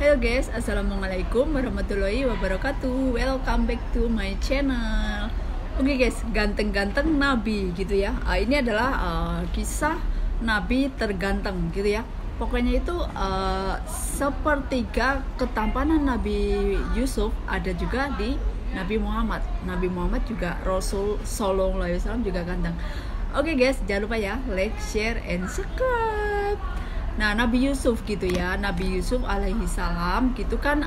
Hello guys, assalamualaikum warahmatullahi wabarakatuh. Welcome back to my channel. Oke guys, ganteng-ganteng Nabi gitu ya. Ini adalah kisah Nabi terganteng gitu ya. Pokoknya itu sepertiga ketampanan Nabi Yusuf ada juga di Nabi Muhammad. Nabi Muhammad juga Rasul Sallallahu Alaihi Wasallam juga ganteng. Oke guys, jangan lupa ya like, share, and subscribe. Nah, Nabi Yusuf gitu ya, Nabi Yusuf alaihi salam gitu kan.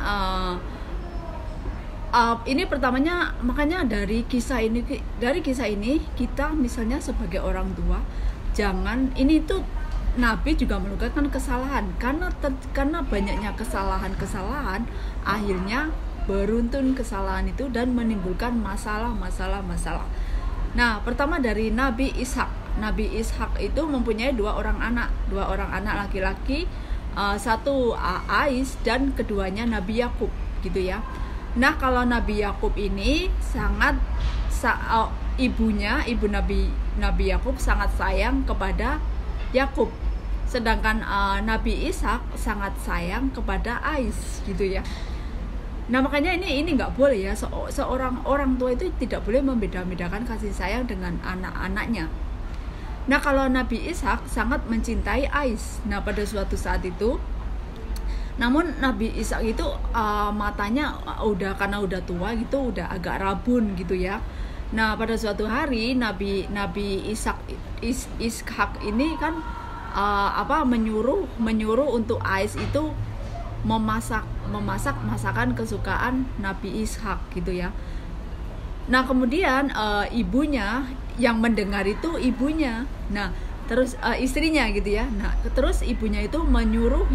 Ini pertamanya, makanya dari kisah ini kita misalnya sebagai orang tua jangan, ini tuh Nabi juga melakukan kesalahan karena banyaknya kesalahan akhirnya beruntun kesalahan itu dan menimbulkan masalah. Nah, pertama dari Nabi Ishak. Nabi Ishak itu mempunyai dua orang anak laki-laki, satu Ais dan keduanya Nabi Yakub gitu ya. Nah, kalau Nabi Yakub ini ibu Nabi Yakub sangat sayang kepada Yakub, sedangkan Nabi Ishak sangat sayang kepada Ais gitu ya. Nah, makanya ini nggak boleh ya, seorang orang tua itu tidak boleh membeda-bedakan kasih sayang dengan anak-anaknya. Nah, kalau Nabi Ishak sangat mencintai Ais. Nah, pada suatu saat itu, namun Nabi Ishak itu matanya karena udah tua gitu, udah agak rabun gitu ya. Nah, pada suatu hari Nabi Ishak ini kan menyuruh untuk Ais itu memasak masakan kesukaan Nabi Ishak gitu ya. Nah, kemudian ibunya yang mendengar itu ibunya. Nah, terus istrinya gitu ya. Nah, terus ibunya itu menyuruh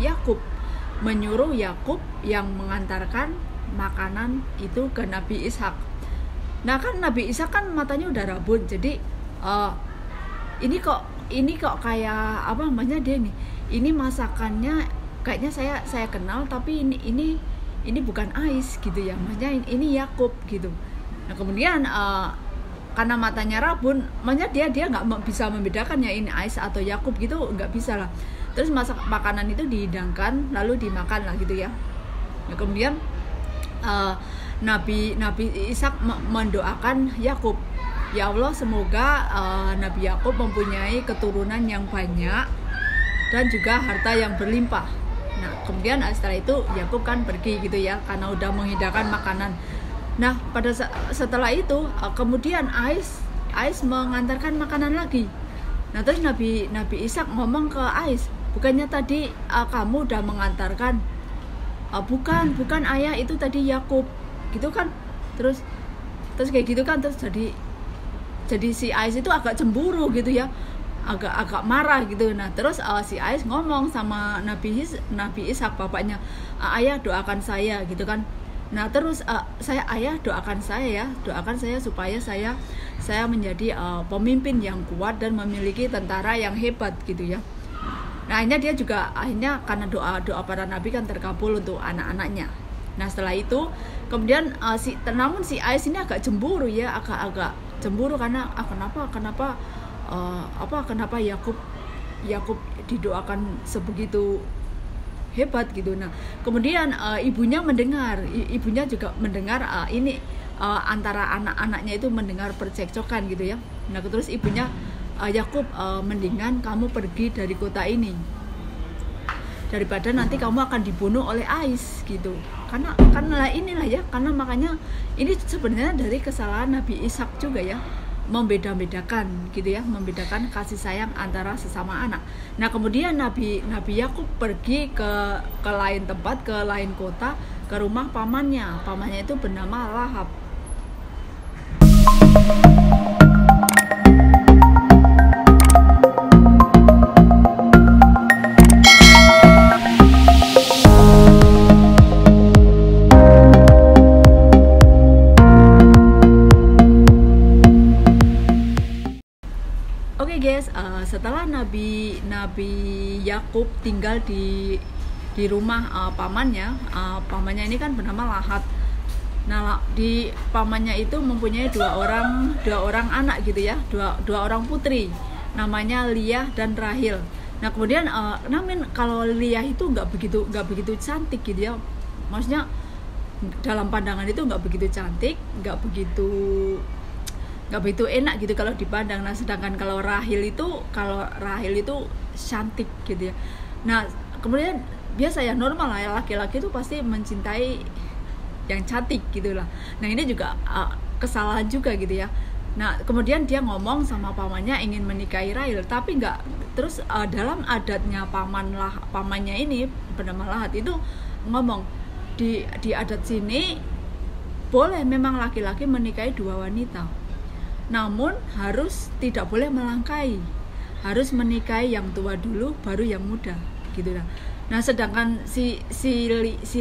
Yakub yang mengantarkan makanan itu ke Nabi Ishak. Nah, kan Nabi Ishak kan matanya udah rabun. Jadi ini kok kayak apa namanya dia nih. Ini masakannya kayaknya saya kenal, tapi ini bukan Ais gitu ya. Maksudnya ini Yakub gitu. Nah, kemudian karena matanya rabun, makanya dia nggak bisa membedakan ya ini Ais atau Yakub gitu, nggak bisa lah. Terus makanan itu dihidangkan lalu dimakan lah gitu ya. Nah, kemudian Nabi Ishak mendoakan Yakub, ya Allah, semoga Nabi Yakub mempunyai keturunan yang banyak dan juga harta yang berlimpah. Nah, kemudian setelah itu Yakub kan pergi gitu ya, karena udah menghidangkan makanan. Nah, setelah itu kemudian Ais mengantarkan makanan lagi. Nah, terus Nabi Ishak ngomong ke Ais, bukannya tadi kamu udah mengantarkan? Bukan ayah, itu tadi Yakub gitu kan. Terus kayak gitu kan, terus jadi si Ais itu agak cemburu gitu ya, agak marah gitu. Nah, terus si Ais ngomong sama Nabi Ishak, bapaknya, ayah doakan saya gitu kan. Nah, terus ayah doakan saya supaya saya menjadi pemimpin yang kuat dan memiliki tentara yang hebat gitu ya. Nah, akhirnya karena doa para nabi kan terkabul untuk anak-anaknya. Nah, setelah itu kemudian namun si Ais ini agak cemburu ya, agak cemburu karena kenapa Yakub didoakan sebegitu hebat gitu. Nah, kemudian ibunya juga mendengar antara anak-anaknya itu mendengar percekcokan gitu ya. Nah, terus ibunya Yakub, mendingan kamu pergi dari kota ini daripada nanti kamu akan dibunuh oleh Ais gitu. Karena makanya ini sebenarnya dari kesalahan Nabi Ishak juga ya, membedakan kasih sayang antara sesama anak. Nah, kemudian Nabi Yakub pergi ke lain tempat, ke lain kota, ke rumah pamannya itu bernama Lahab. Oke guys, setelah Nabi Yakub tinggal di rumah pamannya ini kan bernama Lahad. Nah, di pamannya itu mempunyai dua orang anak gitu ya, dua orang putri, namanya Liyah dan Rahil. Nah kemudian namun kalau Lia itu nggak begitu cantik gitu ya, maksudnya dalam pandangan itu nggak begitu cantik, nggak begitu enak gitu kalau dipandang. Nah sedangkan kalau Rahil itu cantik gitu ya. Nah kemudian biasa ya, normal lah ya, laki-laki itu pasti mencintai yang cantik gitu lah. Nah ini juga kesalahan juga gitu ya. Nah kemudian dia ngomong sama pamannya ingin menikahi Rahil, tapi nggak, terus dalam adatnya pamannya ini bernama Lahat itu ngomong di adat sini boleh memang laki-laki menikahi 2 wanita, namun tidak boleh melangkai, harus menikahi yang tua dulu baru yang muda gitu lah. Nah sedangkan si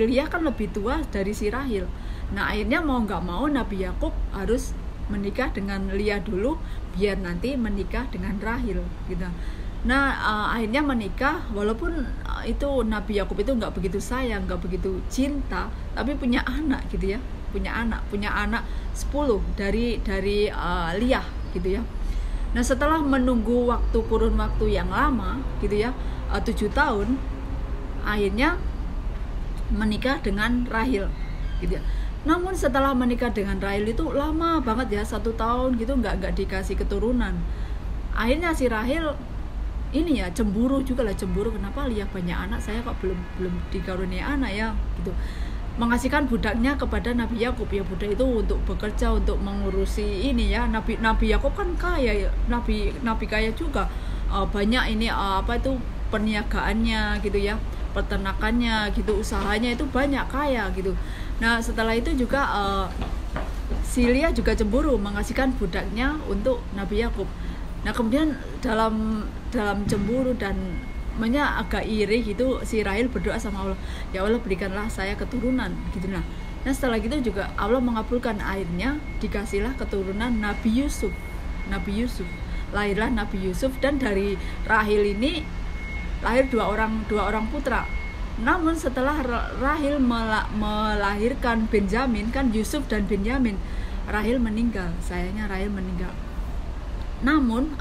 Lia kan lebih tua dari si Rahil. Nah akhirnya mau nggak mau Nabi Yakub harus menikah dengan Lia dulu biar nanti menikah dengan Rahil gitu. Nah akhirnya menikah, walaupun itu Nabi Yakub itu nggak begitu sayang, nggak begitu cinta, tapi punya anak gitu ya, punya anak 10 dari Lia gitu ya. Nah setelah menunggu kurun waktu yang lama gitu ya, 7 tahun, akhirnya menikah dengan Rahil gitu ya. Namun setelah menikah dengan Rahil itu lama banget ya, 1 tahun gitu nggak dikasih keturunan. Akhirnya si Rahil ini ya cemburu kenapa Lia banyak anak, saya kok belum dikaruniai anak ya gitu. Mengasihkan budaknya kepada Nabi Yakub ya, budak itu untuk bekerja, untuk mengurusi ini ya. Nabi Yakub kan kaya ya, nabi kaya juga, banyak ini perniagaannya gitu ya, peternakannya gitu, usahanya itu banyak, kaya gitu. Nah setelah itu juga si Lia juga cemburu mengasihkan budaknya untuk Nabi Yakub. Nah kemudian dalam cemburu dan agak iri gitu, si Rahil berdoa sama Allah, ya Allah berikanlah saya keturunan gitu. Nah setelah gitu juga Allah mengabulkan, akhirnya dikasihlah keturunan Nabi Yusuf. Lahirlah Nabi Yusuf, dan dari Rahil ini lahir dua orang putra. Namun setelah Rahil melahirkan Benjamin, kan Yusuf dan Benyamin, Rahil meninggal, sayangnya Rahil meninggal. Namun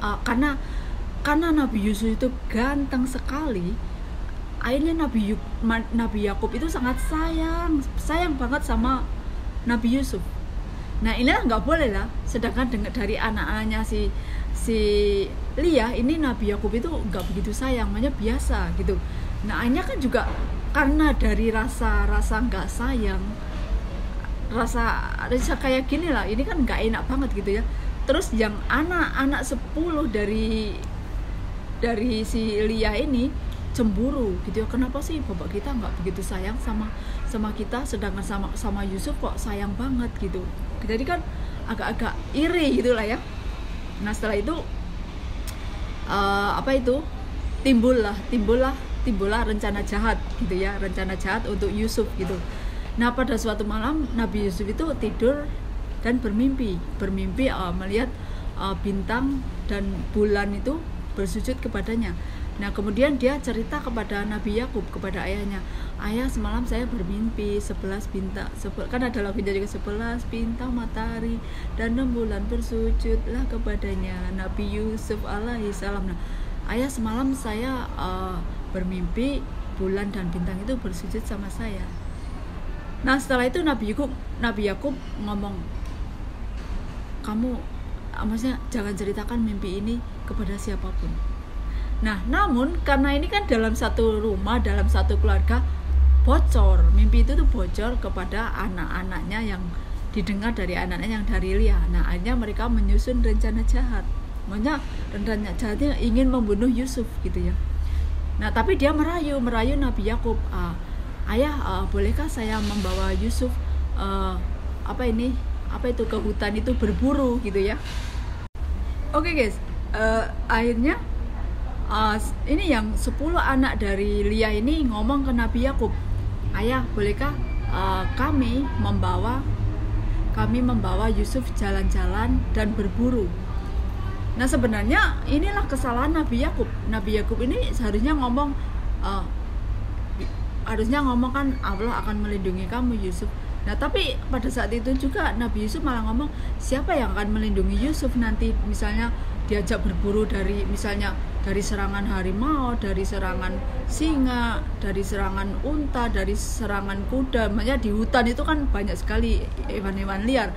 karena Nabi Yusuf itu ganteng sekali, akhirnya Nabi Yakub itu sangat sayang banget sama Nabi Yusuf. Nah inilah nggak boleh lah, sedangkan dari anak-anaknya si Lia ini Nabi Yakub itu nggak begitu sayang, makanya biasa gitu. Nah akhirnya kan juga karena dari rasa nggak sayang, rasa kayak gini lah, ini kan nggak enak banget gitu ya. Terus yang anak 10 dari si Lia ini cemburu gitu ya, kenapa sih bapak kita nggak begitu sayang sama kita, sedangkan sama Yusuf kok sayang banget gitu. Jadi kan agak-agak iri gitulah ya. Nah setelah itu timbullah rencana jahat gitu ya, rencana jahat untuk Yusuf gitu. Nah pada suatu malam Nabi Yusuf itu tidur dan bermimpi melihat bintang dan bulan itu bersujud kepadanya. Nah kemudian dia cerita kepada Nabi Yakub, kepada ayahnya, ayah semalam saya bermimpi 11 bintang, kan ada lagunya juga, 11 bintang, matahari dan 6 bulan bersujudlah kepadanya, Nabi Yusuf alaihissalam. Nah ayah semalam saya bermimpi bulan dan bintang itu bersujud sama saya. Nah setelah itu Nabi Yakub ngomong, kamu maksudnya jangan ceritakan mimpi ini kepada siapapun. Nah namun karena ini kan dalam satu rumah, dalam satu keluarga, bocor, mimpi itu tuh bocor kepada anak-anaknya, yang didengar dari anaknya yang dari Lia. Nah akhirnya mereka menyusun rencana jahat, makanya rencana jahatnya ingin membunuh Yusuf gitu ya. Nah tapi dia merayu Nabi Yakub, ayah bolehkah saya membawa Yusuf ke hutan itu berburu gitu ya. Oke guys, akhirnya ini yang 10 anak dari Lia ini ngomong ke Nabi Yakub, ayah bolehkah kami membawa Yusuf jalan-jalan dan berburu. Nah sebenarnya inilah kesalahan Nabi Yakub. Nabi Yakub ini seharusnya ngomong kan Allah akan melindungi kamu Yusuf. Nah tapi pada saat itu juga Nabi Yusuf malah ngomong, siapa yang akan melindungi Yusuf nanti misalnya diajak berburu dari dari serangan harimau, dari serangan singa, dari serangan unta, dari serangan kuda. Makanya di hutan itu kan banyak sekali hewan-hewan liar.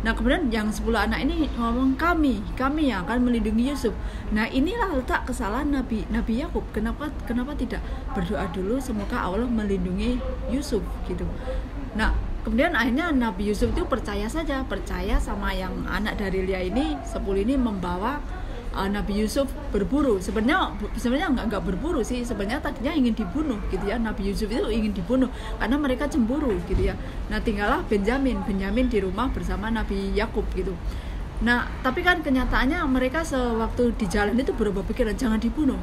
Nah kemudian yang 10 anak ini ngomong kami yang akan melindungi Yusuf. Nah inilah letak kesalahan Nabi Yakub. Kenapa tidak berdoa dulu semoga Allah melindungi Yusuf gitu. Nah kemudian akhirnya Nabi Yusuf itu percaya sama yang anak dari Lia ini, 10 ini membawa Nabi Yusuf berburu. Sebenarnya nggak berburu sih, sebenarnya tadinya ingin dibunuh gitu ya. Nabi Yusuf itu ingin dibunuh karena mereka cemburu gitu ya. Nah tinggallah Benyamin di rumah bersama Nabi Yakub gitu. Nah tapi kan kenyataannya mereka sewaktu di jalan itu berubah pikiran, jangan dibunuh,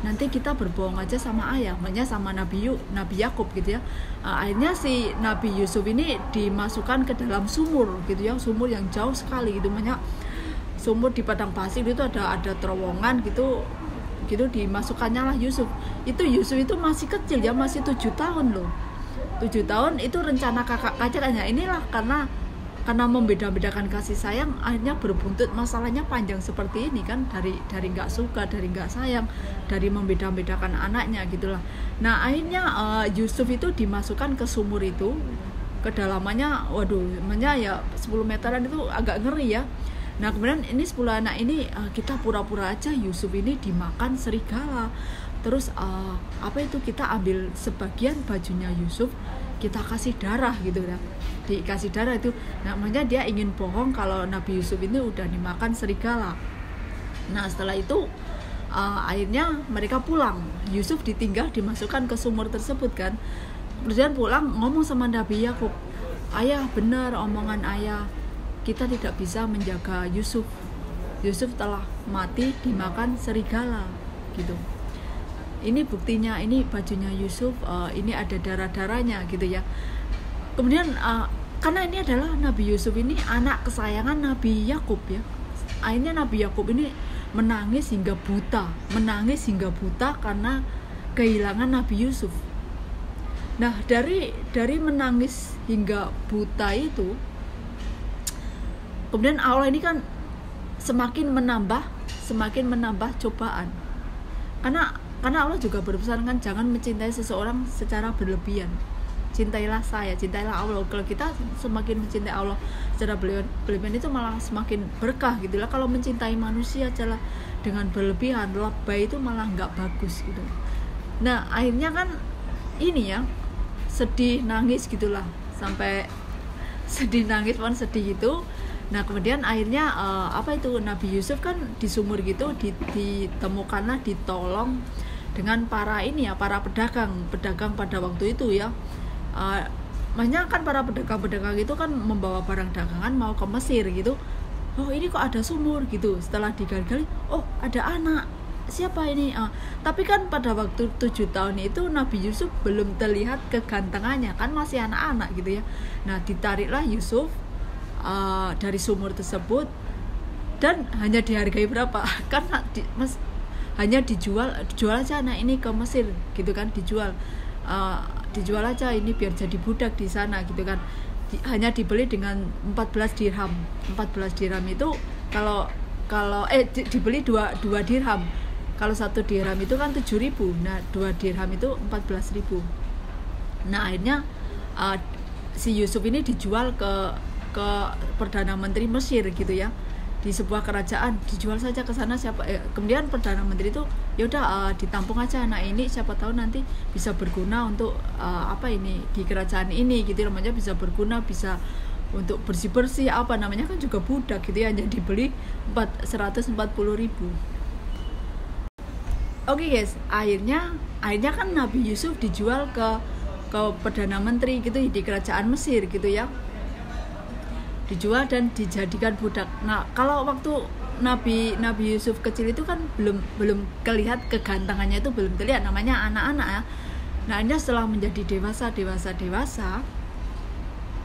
nanti kita berbohong aja sama ayah, makanya sama Nabi Yakub gitu ya. Akhirnya si Nabi Yusuf ini dimasukkan ke dalam sumur gitu ya, sumur yang jauh sekali gitu, makanya sumur di padang pasir itu ada terowongan gitu dimasukkannya lah Yusuf. Yusuf itu masih kecil ya, masih 7 tahun loh. 7 tahun itu rencana kakaknya. Inilah karena membeda-bedakan kasih sayang akhirnya berbuntut masalahnya panjang seperti ini kan, dari nggak suka, dari nggak sayang, dari membeda-bedakan anaknya gitulah. Nah akhirnya Yusuf itu dimasukkan ke sumur itu, kedalamannya namanya ya 10 meteran, itu agak ngeri ya. Nah kemudian ini 10 anak ini kita pura-pura aja Yusuf ini dimakan serigala. Terus kita ambil sebagian bajunya Yusuf, kita kasih darah gitu ya. Dikasih darah itu namanya dia ingin bohong kalau Nabi Yusuf ini udah dimakan serigala. Nah setelah itu akhirnya mereka pulang. Yusuf ditinggal dimasukkan ke sumur tersebut kan. Kemudian pulang ngomong sama Nabi Yakub, ayah benar omongan ayah, kita tidak bisa menjaga Yusuf. Yusuf telah mati dimakan serigala gitu. Ini buktinya, ini bajunya Yusuf, ini ada darah-darahnya gitu ya. Kemudian karena ini adalah Nabi Yusuf ini anak kesayangan Nabi Yakub ya. Akhirnya Nabi Yakub ini menangis hingga buta karena kehilangan Nabi Yusuf. Nah, dari menangis hingga buta itu, kemudian Allah ini kan semakin menambah cobaan. Karena Allah juga berpesan kan, jangan mencintai seseorang secara berlebihan. Cintailah saya, cintailah Allah. Kalau kita semakin mencintai Allah secara berlebihan itu malah semakin berkah gitu lah. Kalau mencintai manusia aja dengan berlebihan, lebay itu malah nggak bagus gitu. Nah akhirnya kan ini ya, sedih nangis gitulah, sampai sedih nangis gitu. Nah kemudian akhirnya Nabi Yusuf kan di sumur gitu ditemukanlah, ditolong dengan para pedagang pada waktu itu ya. Makanya kan para pedagang itu kan membawa barang dagangan mau ke Mesir gitu. Oh ini kok ada sumur gitu. Setelah digali-gali, oh ada anak, siapa ini? Tapi kan pada waktu 7 tahun itu Nabi Yusuf belum terlihat kegantengannya, kan masih anak-anak gitu ya. Nah ditariklah Yusuf dari sumur tersebut, dan hanya dihargai berapa? Karena hanya dijual aja anak ini ke Mesir gitu kan, dijual aja ini biar jadi budak di sana gitu kan. Hanya dibeli dengan 14 dirham. 14 dirham itu kalau dibeli 2 dirham. Kalau 1 dirham itu kan 7.000. Nah 2 dirham itu 14.000. Nah akhirnya si Yusuf ini dijual ke Perdana Menteri Mesir gitu ya, di sebuah kerajaan, dijual saja ke sana. Kemudian Perdana Menteri itu yaudah ditampung aja anak ini, siapa tahu nanti bisa berguna untuk di kerajaan ini gitu, namanya bisa berguna, bisa untuk bersih-bersih kan juga budak gitu ya, hanya dibeli 140.000. Oke guys, akhirnya kan Nabi Yusuf dijual ke Perdana Menteri gitu di kerajaan Mesir gitu ya, dijual dan dijadikan budak. Nah kalau waktu Nabi Yusuf kecil itu kan belum kelihatan kegantengannya, itu belum terlihat, namanya anak-anak ya. Nah ini setelah menjadi dewasa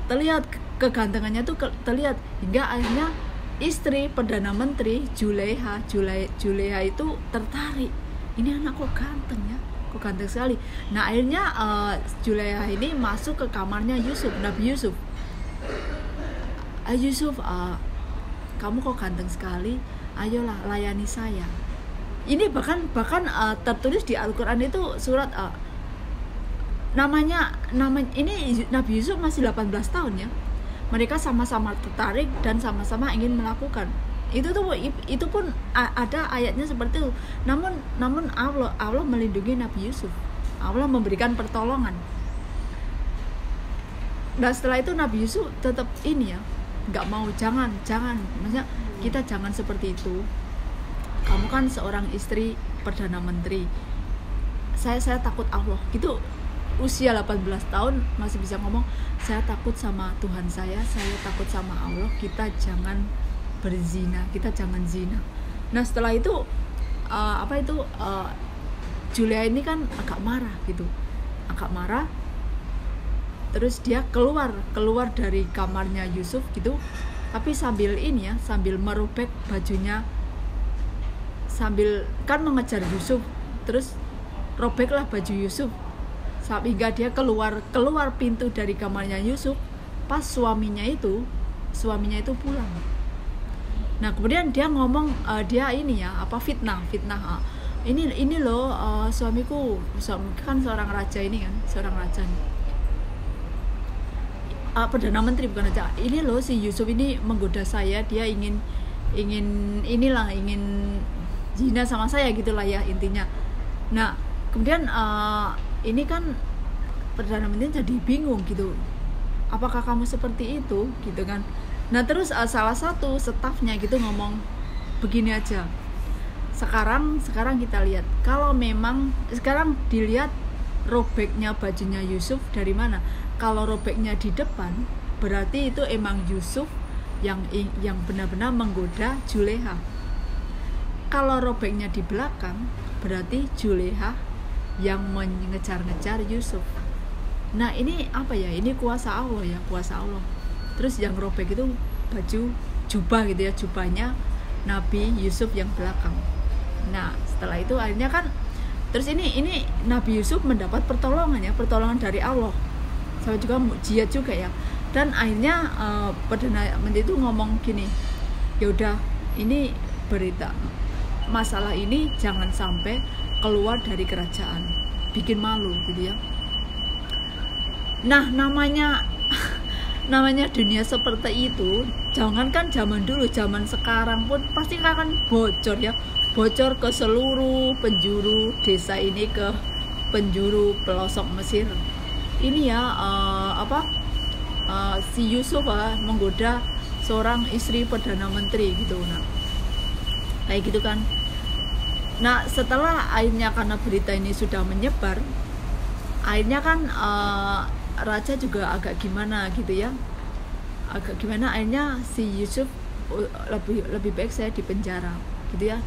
terlihat kegantengannya tuh terlihat, hingga akhirnya istri Perdana Menteri Juleha itu tertarik, ini anak kok ganteng ya, kok ganteng sekali. Nah akhirnya Juleha ini masuk ke kamarnya Nabi Yusuf. Yusuf, kamu kok ganteng sekali, ayolah layani saya. Ini bahkan tertulis di Al-Quran itu surat namanya ini Nabi Yusuf masih 18 tahun ya. Mereka sama-sama tertarik dan sama-sama ingin melakukan. Itu pun ada ayatnya seperti itu. Namun Allah melindungi Nabi Yusuf. Allah memberikan pertolongan. Dan setelah itu Nabi Yusuf tetap ini ya, nggak mau, jangan, maksudnya kita jangan seperti itu. Kamu kan seorang istri perdana menteri. Saya takut Allah. Gitu, usia 18 tahun masih bisa ngomong, saya takut sama Tuhan saya takut sama Allah, kita jangan berzina, kita jangan zina. Nah setelah itu Julia ini kan agak marah gitu, terus dia keluar dari kamarnya Yusuf gitu, tapi sambil merobek bajunya, sambil kan mengejar Yusuf, terus robeklah baju Yusuf sehingga dia keluar pintu dari kamarnya Yusuf pas suaminya itu pulang. Nah kemudian dia ngomong, dia fitnah. Ini loh suamiku kan seorang raja nih. Perdana menteri bukan aja. Ini loh si Yusuf ini menggoda saya, dia ingin zina sama saya gitulah ya intinya. Nah kemudian ini kan Perdana Menteri jadi bingung gitu, apakah kamu seperti itu gitu kan. Nah terus salah satu stafnya gitu ngomong begini aja, sekarang kita lihat, kalau memang sekarang dilihat robeknya bajunya Yusuf dari mana. Kalau robeknya di depan berarti itu emang Yusuf yang benar-benar menggoda Juleha. Kalau robeknya di belakang berarti Juleha yang mengejar-ngejar Yusuf. Nah ini apa ya, ini kuasa Allah ya, kuasa Allah. Terus yang robek itu baju jubah gitu ya, jubahnya Nabi Yusuf yang belakang. Nah setelah itu akhirnya kan terus ini Nabi Yusuf mendapat pertolongan dari Allah, sama juga mukjizat juga ya. Dan akhirnya Perdana Menteri itu ngomong gini, ya udah ini berita, masalah ini jangan sampai keluar dari kerajaan, bikin malu gitu ya. Nah namanya dunia seperti itu, jangankan zaman dulu, zaman sekarang pun pasti akan bocor ya, bocor ke seluruh penjuru desa ini, ke penjuru pelosok Mesir ini ya. Si Yusuf menggoda seorang istri Perdana Menteri gitu. Nah kayak gitu kan. Nah setelah akhirnya karena berita ini sudah menyebar, akhirnya kan raja juga agak gimana gitu ya, akhirnya si Yusuf lebih baik saya di penjara gitu ya.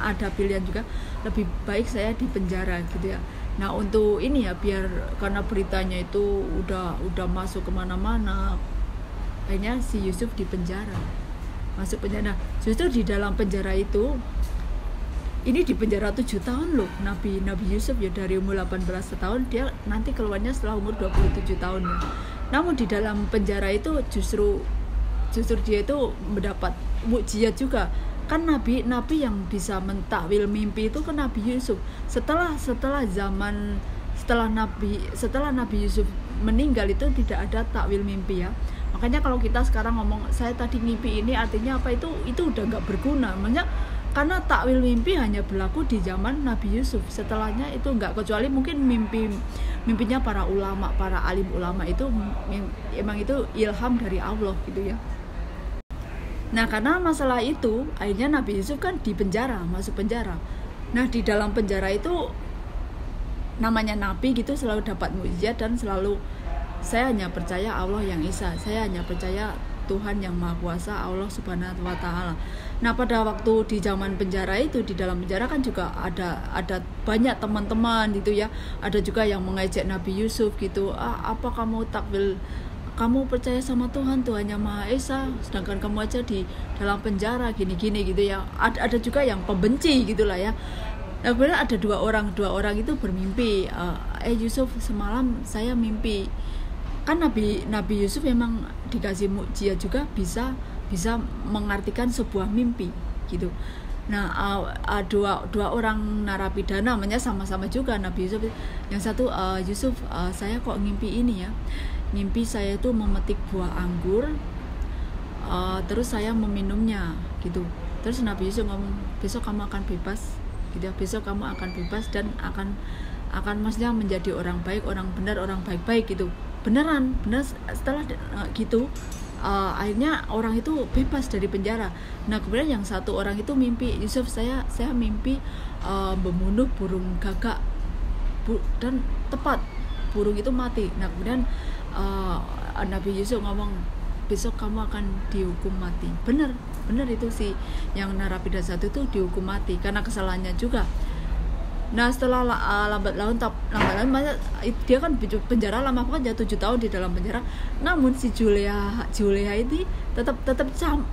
Ada pilihan juga, lebih baik saya di penjara gitu ya. Nah untuk ini ya, biar karena beritanya itu udah masuk kemana-mana, akhirnya si Yusuf di penjara, masuk penjara. Nah, justru di dalam penjara itu, ini di penjara 7 tahun loh Nabi Yusuf ya, dari umur 18 tahun, dia nanti keluarnya setelah umur 27 tahun ya. Namun di dalam penjara itu justru dia itu mendapat mukjizat juga. Kan nabi yang bisa mentakwil mimpi itu kan Nabi Yusuf. Setelah Nabi Yusuf meninggal itu tidak ada takwil mimpi ya. Makanya kalau kita sekarang ngomong saya tadi mimpi ini, artinya apa, itu udah nggak berguna. Makanya karena takwil mimpi hanya berlaku di zaman Nabi Yusuf. Setelahnya itu enggak, kecuali mungkin mimpinya para ulama, para alim ulama itu emang itu ilham dari Allah gitu ya. Nah karena masalah itu akhirnya Nabi Yusuf kan di penjara, masuk penjara. Nah di dalam penjara itu namanya Nabi gitu selalu dapat mukjizat, dan selalu saya hanya percaya Allah yang Esa, saya hanya percaya Tuhan yang Maha Kuasa, Allah Subhanahu wa Ta'ala. Nah pada waktu di zaman penjara itu, di dalam penjara kan juga ada banyak teman-teman gitu ya. Ada juga yang mengejek Nabi Yusuf gitu, apa kamu takwil, kamu percaya sama Tuhan yang Maha Esa, sedangkan kamu aja di dalam penjara gini-gini gitu ya. Ada juga yang pembenci gitulah ya. Nah kemudian ada dua orang itu bermimpi, Yusuf semalam saya mimpi. Kan Nabi Yusuf memang dikasih mukjizat juga, bisa mengartikan sebuah mimpi gitu. Nah, dua orang narapidana namanya sama-sama juga Nabi Yusuf. Yang satu, Yusuf, saya kok ngimpi ini ya, mimpi saya itu memetik buah anggur, terus saya meminumnya gitu. Terus Nabi Yusuf ngomong, besok kamu akan bebas gitu ya, besok kamu akan bebas dan akan maksudnya menjadi orang baik, orang benar, orang baik-baik gitu. Benar. Setelah gitu, akhirnya orang itu bebas dari penjara. Nah, kemudian yang satu orang itu mimpi, Yusuf, saya mimpi membunuh burung gagak dan tepat burung itu mati. Nah, kemudian Nabi Yusuf ngomong, besok kamu akan dihukum mati. Benar itu sih, yang narapidana satu itu dihukum mati karena kesalahannya juga. Nah, setelah lambat laun dia kan penjara lama kan, 7 tahun di dalam penjara. Namun si Juleha ini tetap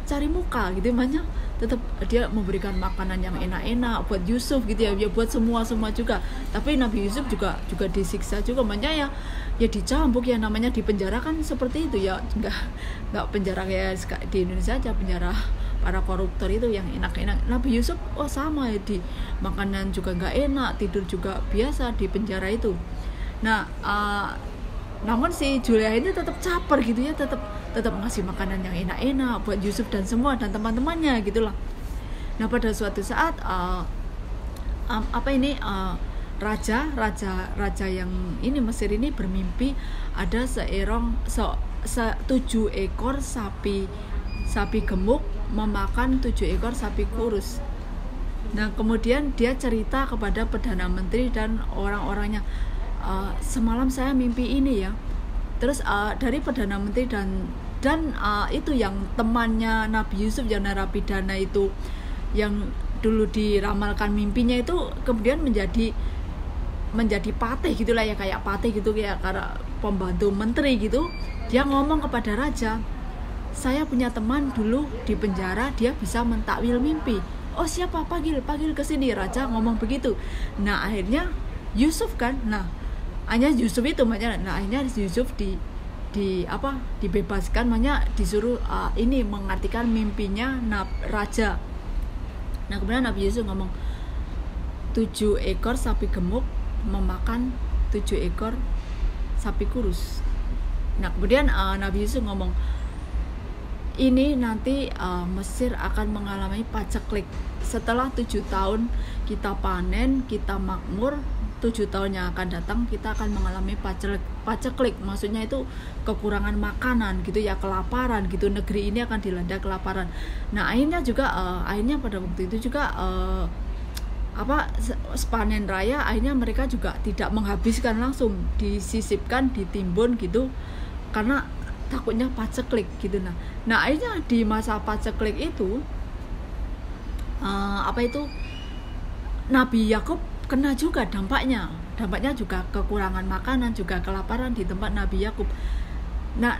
cari muka gitu, makanya tetap dia memberikan makanan yang enak-enak buat Yusuf gitu ya buat semua juga. Tapi Nabi Yusuf juga disiksa juga, makanya ya dicambuk ya, namanya di penjara kan seperti itu ya, nggak penjara kayak di Indonesia aja, penjara para koruptor itu yang enak-enak. Nabi Yusuf sama ya, di makanan juga nggak enak, tidur juga biasa di penjara itu. Nah, namun si Julia ini tetap caper gitu ya, tetap ngasih makanan yang enak-enak buat Yusuf dan semua dan teman-temannya gitulah. Nah, pada suatu saat raja yang ini Mesir ini bermimpi ada 7 ekor sapi gemuk memakan 7 ekor sapi kurus. Nah, kemudian dia cerita kepada Perdana Menteri dan orang-orangnya, semalam saya mimpi ini ya. Terus dari Perdana Menteri dan itu yang temannya Nabi Yusuf yang narapidana itu, yang dulu diramalkan mimpinya itu kemudian menjadi patih gitulah ya, kayak patih gitu, kayak karena pembantu menteri gitu. Dia ngomong kepada raja, saya punya teman dulu di penjara, dia bisa mentakwil mimpi. Oh, siapa? Panggil ke sini. Raja ngomong begitu. Nah, akhirnya Yusuf kan, hanya Yusuf itu makanya. Nah, akhirnya Yusuf dibebaskan, makanya disuruh ini mengartikan mimpinya raja. Nah, kemudian Nabi Yusuf ngomong, 7 ekor sapi gemuk memakan 7 ekor sapi kurus. Nah, kemudian Nabi Yusuf ngomong, ini nanti Mesir akan mengalami paceklik. Setelah 7 tahun kita panen, kita makmur, 7 tahun yang akan datang kita akan mengalami paceklik. Maksudnya itu kekurangan makanan gitu ya, kelaparan gitu. Negeri ini akan dilanda kelaparan. Nah, akhirnya pada waktu itu juga panen raya, akhirnya mereka juga tidak menghabiskan langsung, disisipkan, ditimbun gitu, karena takutnya paceklik gitu. Nah, akhirnya di masa paceklik itu Nabi Yakub kena juga dampaknya juga kekurangan makanan, juga kelaparan di tempat Nabi Yakub. Nah,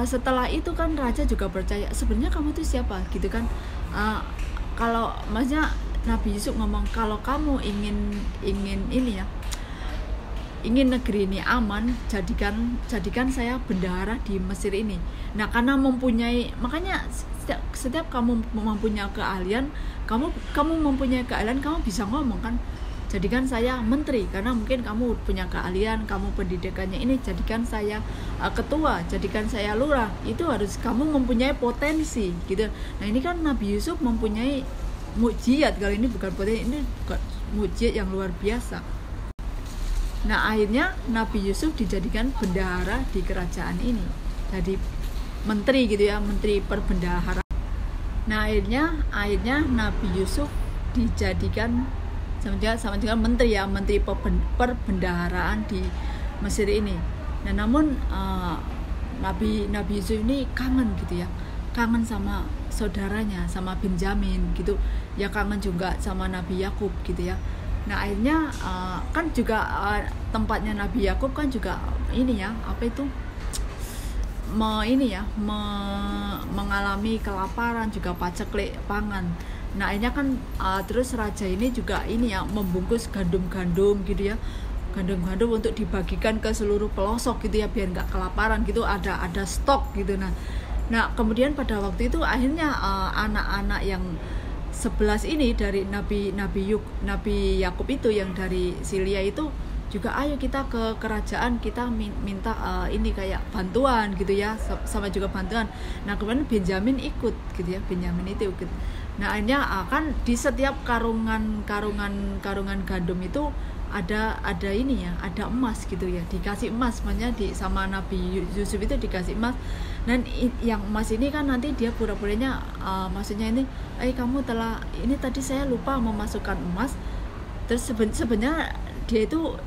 setelah itu kan raja juga percaya, sebenarnya kamu itu siapa gitu kan. Kalau maksudnya Nabi Yusuf ngomong, kalau kamu ingin ini ya, ingin negeri ini aman, jadikan saya bendahara di Mesir ini. Nah, karena makanya setiap kamu mempunyai keahlian, kamu mempunyai keahlian, kamu bisa ngomong kan, jadikan saya menteri, karena mungkin kamu punya keahlian, kamu pendidikannya ini, jadikan saya ketua, jadikan saya lurah. Itu harus kamu mempunyai potensi gitu. Nah, ini kan Nabi Yusuf mempunyai mukjizat, kali ini bukan potensi, ini bukan mukjizat yang luar biasa. Nah, akhirnya Nabi Yusuf dijadikan bendahara di kerajaan ini, jadi menteri gitu ya, menteri perbendaharaan. Nah, akhirnya Nabi Yusuf dijadikan sama juga menteri ya, menteri perbendaharaan di Mesir ini. Nah, namun Nabi Yusuf ini kangen gitu ya, kangen sama saudaranya, sama Benjamin gitu ya, kangen juga sama Nabi Yakub gitu ya. Nah, akhirnya kan juga tempatnya Nabi Yakub kan juga ini ya, mengalami kelaparan, juga paceklik pangan. Nah, akhirnya kan terus raja ini juga ini ya, membungkus gandum-gandum gitu ya, gandum-gandum untuk dibagikan ke seluruh pelosok gitu ya, biar nggak kelaparan gitu, ada stok gitu. Nah, kemudian pada waktu itu akhirnya anak-anak yang 11 ini dari Nabi Yakub itu yang dari Silia itu juga, ayo kita ke kerajaan, kita minta ini kayak bantuan gitu ya, sama juga bantuan. Nah kemudian Benjamin ikut gitu ya, Benjamin itu ikut. Nah akhirnya kan di setiap karungan gandum itu ada ini ya, ada emas gitu ya, dikasih emas, makanya sama Nabi Yusuf itu dikasih emas. Dan yang emas ini kan nanti dia pura-puranya maksudnya ini, kamu telah ini, tadi saya lupa memasukkan emas. Terus sebenarnya dia itu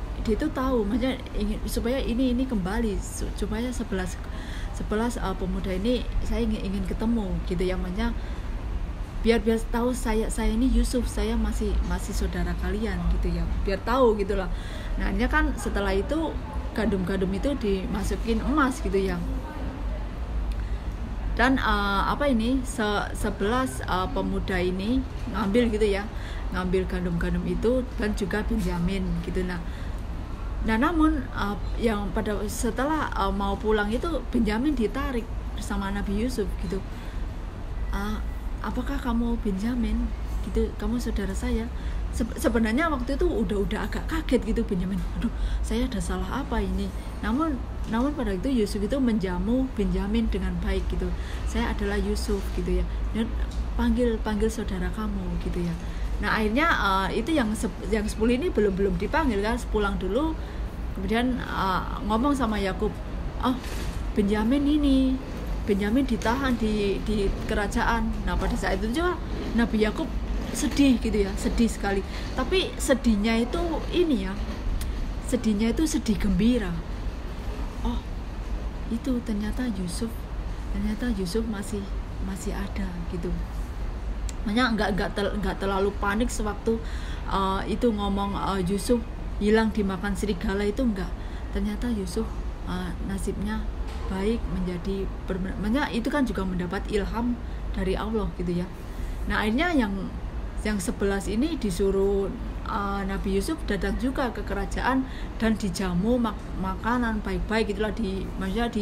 tahu, maksudnya ingin supaya ini kembali, supaya 11 pemuda ini saya ingin ketemu gitu ya, maksudnya biar tahu saya ini Yusuf, saya masih saudara kalian gitu ya, biar tahu gitulah. Nah ini kan setelah itu gandum itu dimasukin emas gitu ya. Dan 11 pemuda ini ngambil gitu ya, ngambil gandum itu, dan juga Benjamin gitu. Nah namun yang pada setelah mau pulang itu Benjamin ditarik bersama Nabi Yusuf gitu. Apakah kamu Benjamin gitu, kamu saudara saya? Sebenarnya waktu itu udah agak kaget gitu Benjamin, aduh saya ada salah apa ini. Namun pada itu Yusuf itu menjamu Benjamin dengan baik gitu, saya adalah Yusuf gitu ya, dan panggil saudara kamu gitu ya. Nah akhirnya itu yang 10 ini belum dipanggil kan, pulang dulu. Kemudian ngomong sama Yakub, Benjamin ditahan di kerajaan. Nah pada saat itu juga Nabi Yakub sedih gitu ya, sedih sekali. Tapi sedihnya itu ini ya, sedihnya itu sedih gembira. Oh itu ternyata Yusuf masih ada gitu. Makanya nggak terlalu panik sewaktu itu ngomong Yusuf hilang dimakan serigala itu, enggak. Ternyata Yusuf nasibnya baik, menjadi makanya itu kan juga mendapat ilham dari Allah gitu ya. Nah akhirnya yang 11 ini disuruh Nabi Yusuf datang juga ke kerajaan dan dijamu makanan baik-baik gitulah, maksudnya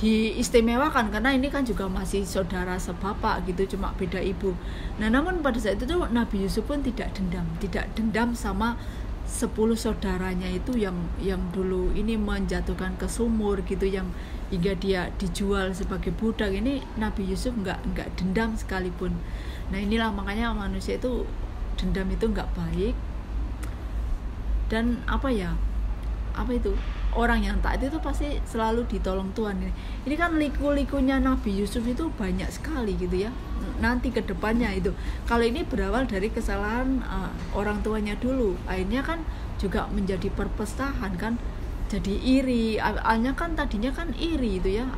diistimewakan, karena ini kan juga masih saudara sebapak gitu, cuma beda ibu. Nah namun pada saat itu tuh Nabi Yusuf pun tidak dendam sama 10 saudaranya itu yang dulu ini menjatuhkan ke sumur gitu, yang hingga dia dijual sebagai budak. Ini Nabi Yusuf nggak dendam sekalipun. Nah inilah makanya manusia itu dendam itu nggak baik. Dan orang yang taat itu pasti selalu ditolong Tuhan. Ini kan liku-likunya Nabi Yusuf itu banyak sekali gitu ya, nanti ke depannya itu. Kalau ini berawal dari kesalahan orang tuanya dulu, akhirnya kan juga menjadi perpecahan kan, jadi iri. Awalnya kan tadinya kan iri itu ya,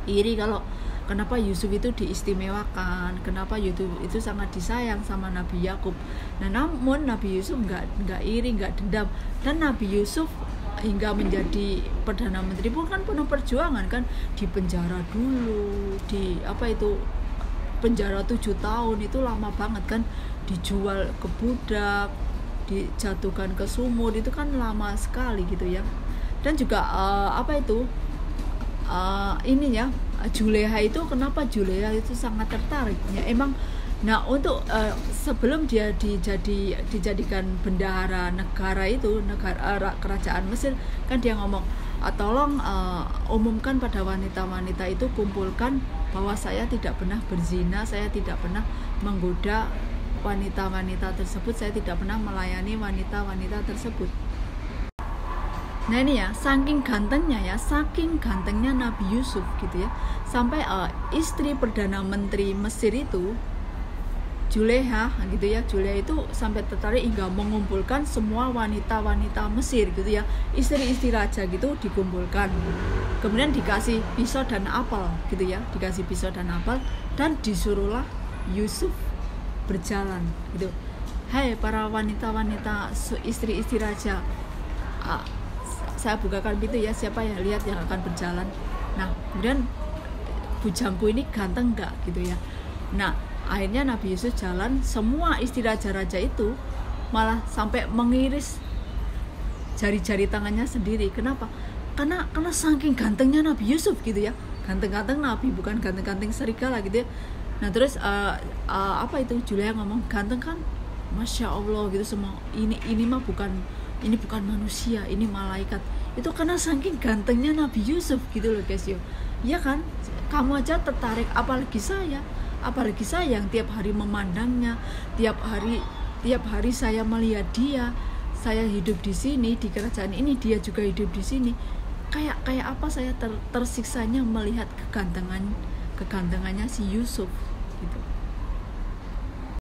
iri kalau kenapa Yusuf itu diistimewakan, kenapa Yusuf itu sangat disayang sama Nabi Yakub. Nah namun Nabi Yusuf nggak iri, nggak dendam. Dan Nabi Yusuf hingga menjadi Perdana Menteri pun kan penuh perjuangan kan, di penjara dulu, penjara 7 tahun itu lama banget kan, dijual ke budak, dijatuhkan ke sumur, itu kan lama sekali gitu ya. Dan juga ini ya, Juleha itu, kenapa Juleha itu sangat tertarik ya, emang. Nah untuk sebelum dia dijadikan bendahara negara kerajaan Mesir kan, dia ngomong, tolong umumkan pada wanita-wanita itu, kumpulkan bahwa saya tidak pernah berzina, saya tidak pernah menggoda wanita-wanita tersebut, saya tidak pernah melayani wanita-wanita tersebut. Nah ini ya, saking gantengnya Nabi Yusuf gitu ya, sampai istri Perdana Menteri Mesir itu Juleha gitu ya, Juleha itu sampai tertarik hingga mengumpulkan semua wanita-wanita Mesir gitu ya, istri-istri raja gitu dikumpulkan, kemudian dikasih pisau dan apel gitu ya, dan disuruhlah Yusuf berjalan gitu. Hai para wanita-wanita istri-istri raja, saya bukakan pintu ya, siapa yang lihat yang akan berjalan. Nah kemudian bujangku ini ganteng enggak gitu ya. Nah akhirnya Nabi Yusuf jalan, semua istri raja-raja itu malah sampai mengiris jari-jari tangannya sendiri. Kenapa? Karena saking gantengnya Nabi Yusuf gitu ya, ganteng-ganteng Nabi, bukan ganteng-ganteng serigala gitu ya. Nah terus apa itu, Julia ngomong ganteng kan, Masya Allah gitu, semua ini mah bukan manusia, ini malaikat. Itu karena saking gantengnya Nabi Yusuf gitu loh guys yo. Ya kan, kamu aja tertarik, apalagi saya yang tiap hari memandangnya, tiap hari saya melihat dia, saya hidup di sini di kerajaan ini, dia juga hidup di sini. Kayak apa saya tersiksanya melihat kegantengannya si Yusuf gitu.